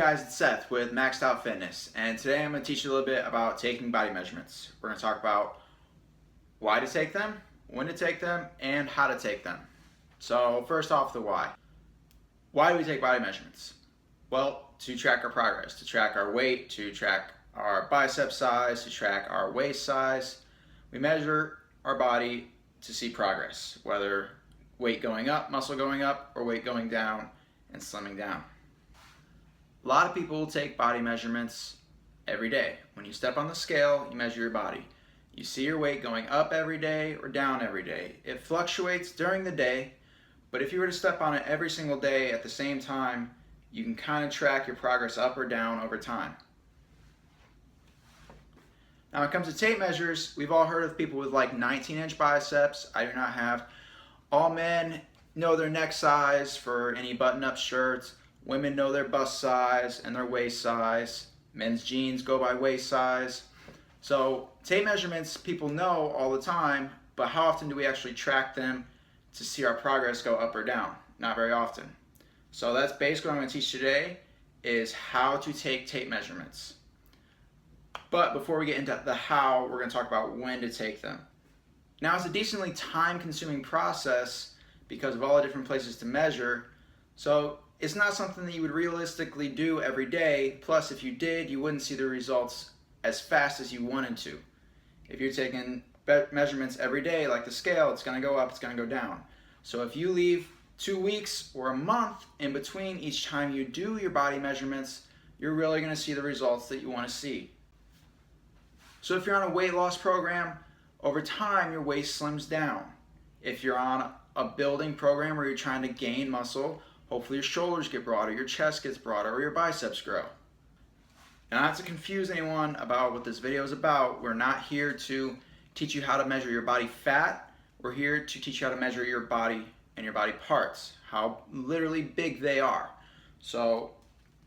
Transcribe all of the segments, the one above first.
guys, it's Seth with Maxed Out Fitness, and today I'm going to teach you a little bit about taking body measurements. We're going to talk about why to take them, when to take them, and how to take them. So first off, the why. Why do we take body measurements? Well, to track our progress, to track our weight, to track our bicep size, to track our waist size. We measure our body to see progress, whether weight going up, muscle going up, or weight going down and slimming down. A lot of people take body measurements every day. When you step on the scale, you measure your body. You see your weight going up every day or down every day. It fluctuates during the day, but if you were to step on it every single day at the same time, you can kind of track your progress up or down over time. Now when it comes to tape measures, we've all heard of people with like 19-inch biceps. I do not have. All men know their neck size for any button-up shirts. Women know their bust size and their waist size. Men's jeans go by waist size. So tape measurements people know all the time, but how often do we actually track them to see our progress go up or down? Not very often. So that's basically what I'm going to teach today, is how to take tape measurements. But before we get into the how, we're going to talk about when to take them. Now it's a decently time-consuming process because of all the different places to measure. So it's not something that you would realistically do every day. Plus, if you did, you wouldn't see the results as fast as you wanted to. If you're taking measurements every day, like the scale, it's going to go up, it's going to go down. So if you leave 2 weeks or a month in between each time you do your body measurements, you're really going to see the results that you want to see. So if you're on a weight loss program, over time your waist slims down. If you're on a building program where you're trying to gain muscle, hopefully your shoulders get broader, your chest gets broader, or your biceps grow. And not to confuse anyone about what this video is about, we're not here to teach you how to measure your body fat. We're here to teach you how to measure your body and your body parts, how literally big they are. So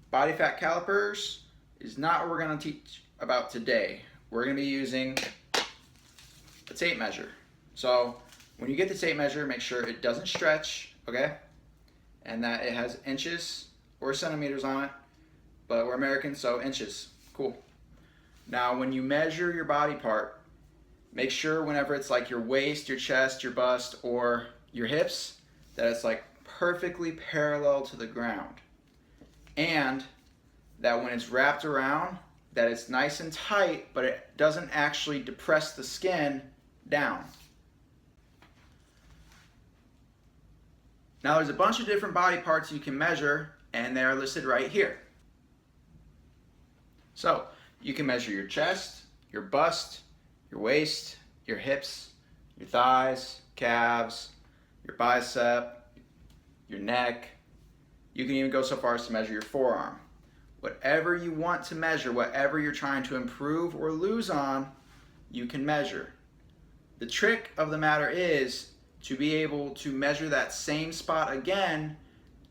body fat calipers is not what we're going to teach about today. We're going to be using a tape measure. So when you get the tape measure, make sure it doesn't stretch, okay? And that it has inches or centimeters on it, but we're Americans, so inches. Cool. Now when you measure your body part, make sure whenever it's like your waist, your chest, your bust, or your hips, that it's like perfectly parallel to the ground. And that when it's wrapped around, that it's nice and tight, but it doesn't actually depress the skin down. Now there's a bunch of different body parts you can measure, and they're listed right here. So you can measure your chest, your bust, your waist, your hips, your thighs, calves, your bicep, your neck. You can even go so far as to measure your forearm. Whatever you want to measure, whatever you're trying to improve or lose on, you can measure. The trick of the matter is to be able to measure that same spot again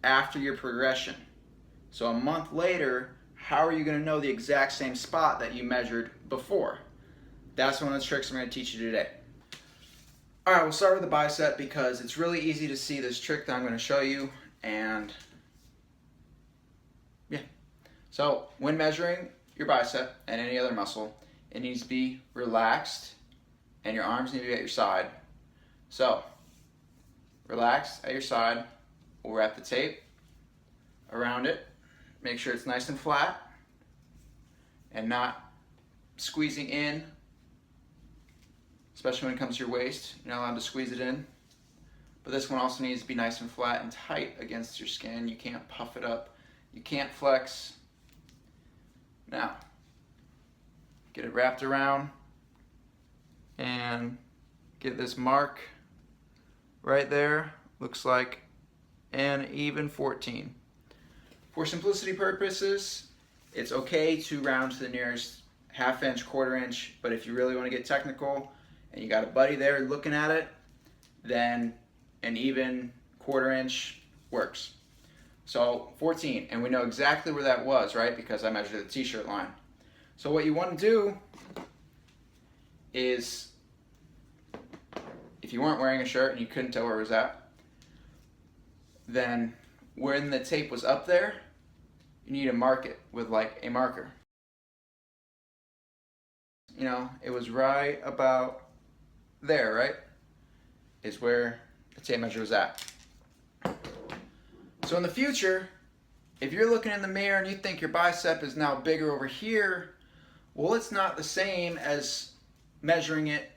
after your progression. So a month later, how are you going to know the exact same spot that you measured before? That's one of the tricks I'm going to teach you today. Alright, we'll start with the bicep because it's really easy to see this trick that I'm going to show you. And yeah, so when measuring your bicep and any other muscle, it needs to be relaxed and your arms need to be at your side. So relax at your side. We'll wrap the tape around it. Make sure it's nice and flat and not squeezing in, especially when it comes to your waist. You're not allowed to squeeze it in. But this one also needs to be nice and flat and tight against your skin. You can't puff it up. You can't flex. Now, get it wrapped around and get this mark right there. Looks like an even 14. For simplicity purposes, it's okay to round to the nearest ½ inch, ¼ inch, but if you really want to get technical and you got a buddy there looking at it, then an even ¼ inch works. So 14, and we know exactly where that was, right? Because I measured the t-shirt line. So what you want to do is, if you weren't wearing a shirt and you couldn't tell where it was at, then when the tape was up there, you need to mark it with like a marker. You know, it was right about there, right? Is where the tape measure was at. So in the future, if you're looking in the mirror and you think your bicep is now bigger over here, well, it's not the same as measuring it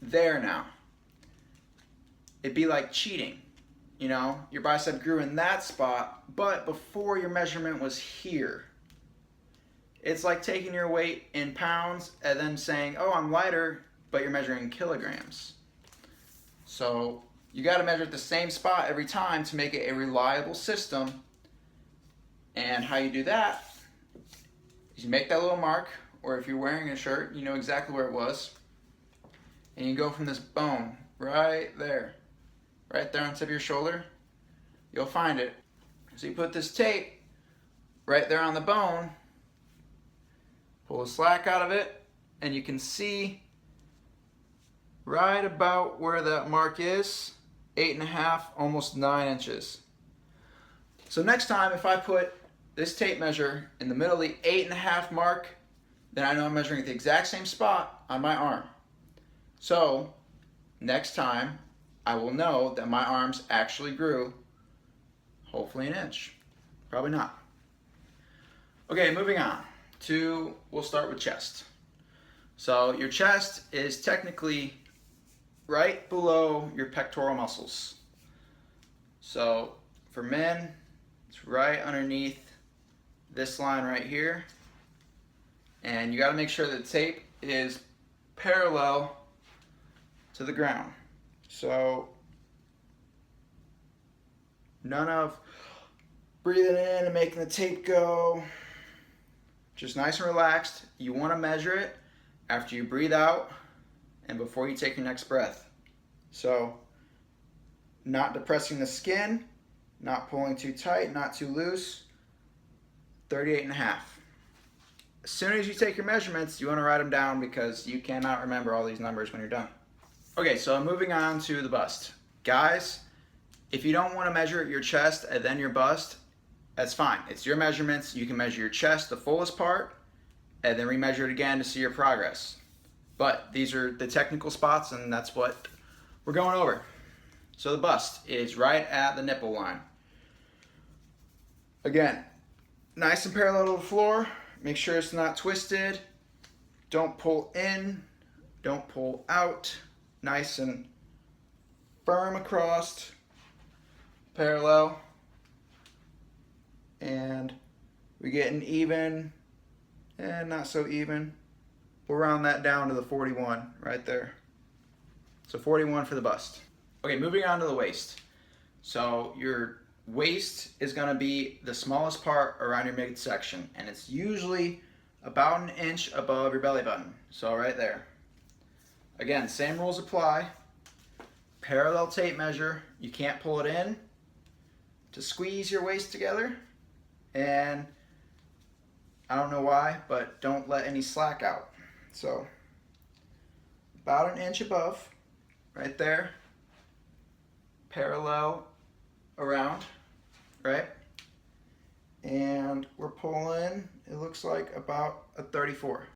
there now. It'd be like cheating. You know, your bicep grew in that spot, but before your measurement was here. It's like taking your weight in pounds and then saying, oh, I'm lighter, but you're measuring kilograms. So you got to measure at the same spot every time to make it a reliable system. And how you do that is you make that little mark, or if you're wearing a shirt, you know exactly where it was. And you go from this bone right there on the tip of your shoulder. You'll find it. So you put this tape right there on the bone, pull the slack out of it, and you can see right about where that mark is, 8.5, almost 9 inches. So next time, if I put this tape measure in the middle of the 8.5 mark, then I know I'm measuring at the exact same spot on my arm. So next time, I will know that my arms actually grew, hopefully an inch. Probably not. Okay, moving on to, we'll start with chest. So your chest is technically right below your pectoral muscles. So for men, it's right underneath this line right here. And you got to make sure the tape is parallel to the ground. So none of breathing in and making the tape go. Just nice and relaxed. You want to measure it after you breathe out and before you take your next breath. So not depressing the skin, not pulling too tight, not too loose. 38.5. As soon as you take your measurements, you want to write them down because you cannot remember all these numbers when you're done. Okay, so moving on to the bust. Guys, if you don't want to measure your chest and then your bust, that's fine. It's your measurements. You can measure your chest, the fullest part, and then remeasure it again to see your progress. But these are the technical spots, and that's what we're going over. So the bust is right at the nipple line. Again, nice and parallel to the floor. Make sure it's not twisted. Don't pull in. Don't pull out. Nice and firm across. Parallel. And we're getting even and not so even. We'll round that down to the 41 right there. So 41 for the bust. Okay, moving on to the waist. So your waist is going to be the smallest part around your midsection, and it's usually about an inch above your belly button. So right there. Again, same rules apply. Parallel tape measure. You can't pull it in to squeeze your waist together. And I don't know why, but don't let any slack out. So about an inch above, right there. Parallel around, right? And we're pulling, it looks like about a 34.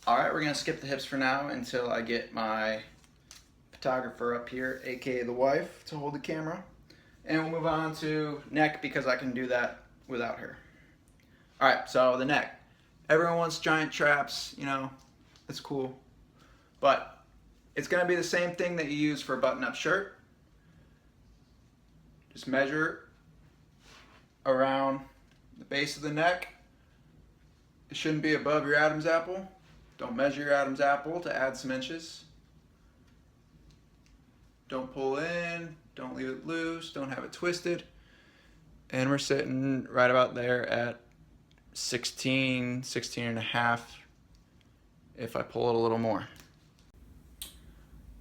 All right, we're gonna skip the hips for now until I get my photographer up here, aka the wife, to hold the camera. And we'll move on to neck because I can do that without her. All right, so the neck. Everyone wants giant traps, you know, it's cool. But it's gonna be the same thing that you use for a button-up shirt. Just measure around the base of the neck. It shouldn't be above your Adam's apple. Don't measure your Adam's apple to add some inches. Don't pull in, don't leave it loose, don't have it twisted. And we're sitting right about there at 16 and a half if I pull it a little more.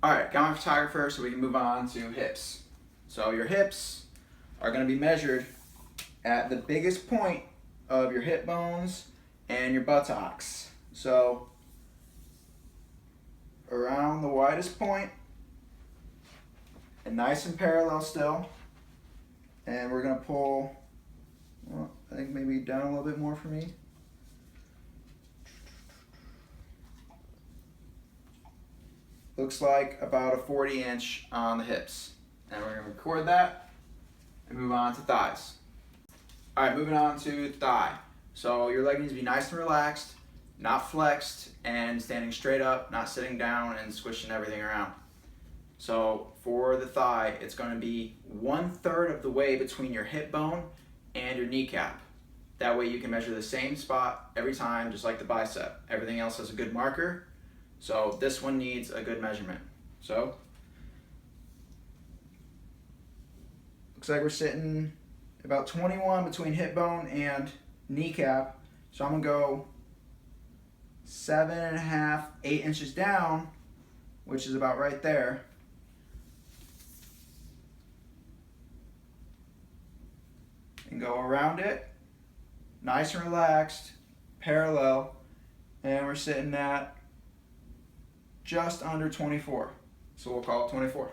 All right, got my photographer so we can move on to hips. So your hips are gonna be measured at the biggest point of your hip bones and your buttocks. So around the widest point and nice and parallel still. And we're gonna pull, well, I think maybe down a little bit more for me. Looks like about a 40-inch on the hips. And we're going to record that and move on to thighs. Alright, moving on to thigh. So your leg needs to be nice and relaxed, not flexed, and standing straight up, not sitting down and squishing everything around. So for the thigh, it's going to be 1/3 of the way between your hip bone and your kneecap. That way you can measure the same spot every time, just like the bicep. Everything else has a good marker. So this one needs a good measurement. So, looks like we're sitting about 21 between hip bone and kneecap. So I'm gonna go 7.5, 8 inches down, which is about right there. And go around it, nice and relaxed, parallel, and we're sitting at just under 24. So we'll call it 24.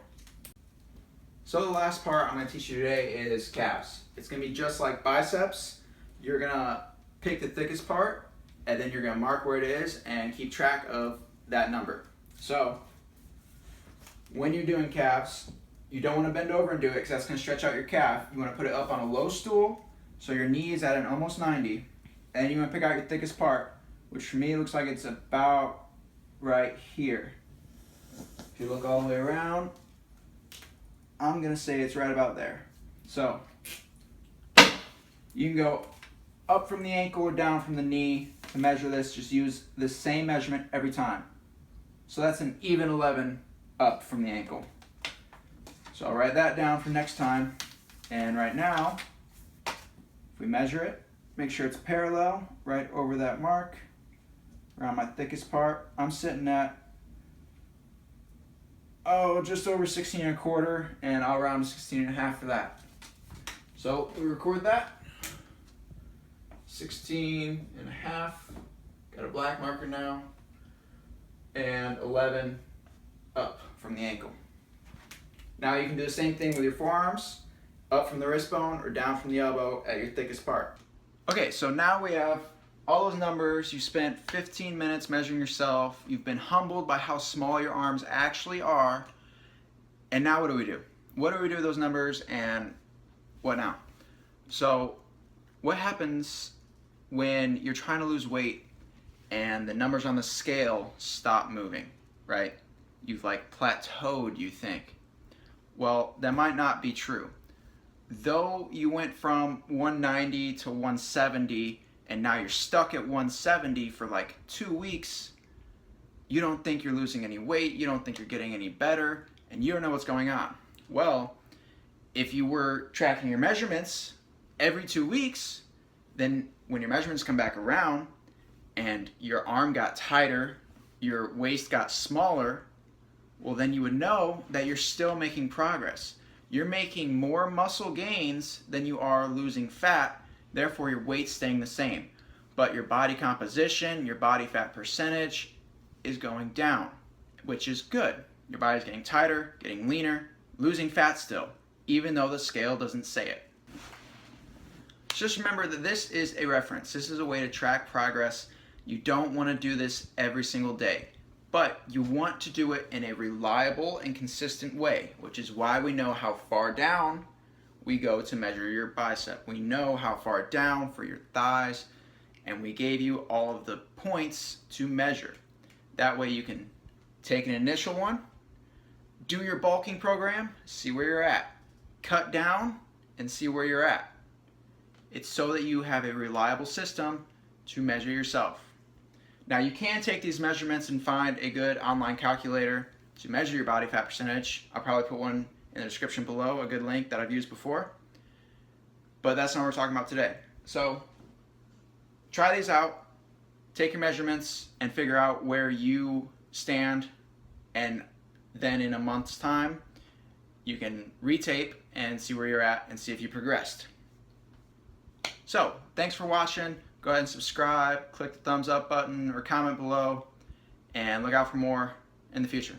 So the last part I'm going to teach you today is calves. It's going to be just like biceps. You're going to pick the thickest part, and then you're going to mark where it is and keep track of that number. So when you're doing calves, you don't want to bend over and do it because that's going to stretch out your calf. You want to put it up on a low stool so your knee is at an almost 90, and you want to pick out your thickest part, which for me looks like it's about right here. If you look all the way around, I'm gonna say it's right about there. So you can go up from the ankle or down from the knee to measure this. Just use the same measurement every time. So that's an even 11 up from the ankle. So I'll write that down for next time. And right now, if we measure it, make sure it's parallel right over that mark. Around my thickest part, I'm sitting at just over 16.25, and I'll round to 16.5 for that. So we record that. 16.5. Got a black marker now, and 11 up from the ankle. Now you can do the same thing with your forearms, up from the wrist bone or down from the elbow at your thickest part. Okay, so now we have all those numbers. You spent 15 minutes measuring yourself. You've been humbled by how small your arms actually are. And now what do we do? What do we do with those numbers, and what now? So what happens when you're trying to lose weight and the numbers on the scale stop moving, right? You've like plateaued, you think. Well, that might not be true. Though you went from 190 to 170 and now you're stuck at 170 for like 2 weeks, you don't think you're losing any weight, you don't think you're getting any better, and you don't know what's going on. Well, if you were tracking your measurements every 2 weeks, then when your measurements come back around and your arm got tighter, your waist got smaller, well then you would know that you're still making progress. You're making more muscle gains than you are losing fat, therefore your weight's staying the same. But your body composition, your body fat percentage is going down, which is good. Your body's getting tighter, getting leaner, losing fat still, even though the scale doesn't say it. Just remember that this is a reference. This is a way to track progress. You don't want to do this every single day, but you want to do it in a reliable and consistent way, which is why we know how far down we go to measure your bicep. We know how far down for your thighs, and we gave you all of the points to measure. That way you can take an initial one, do your bulking program, see where you're at, cut down, and see where you're at. It's so that you have a reliable system to measure yourself. Now you can take these measurements and find a good online calculator to measure your body fat percentage. I'll probably put one in the description below, a good link that I've used before. But that's not what we're talking about today. So try these out, take your measurements, and figure out where you stand, and then in a month's time you can retape and see where you're at and see if you progressed. So thanks for watching. Go ahead and subscribe, click the thumbs up button or comment below, and look out for more in the future.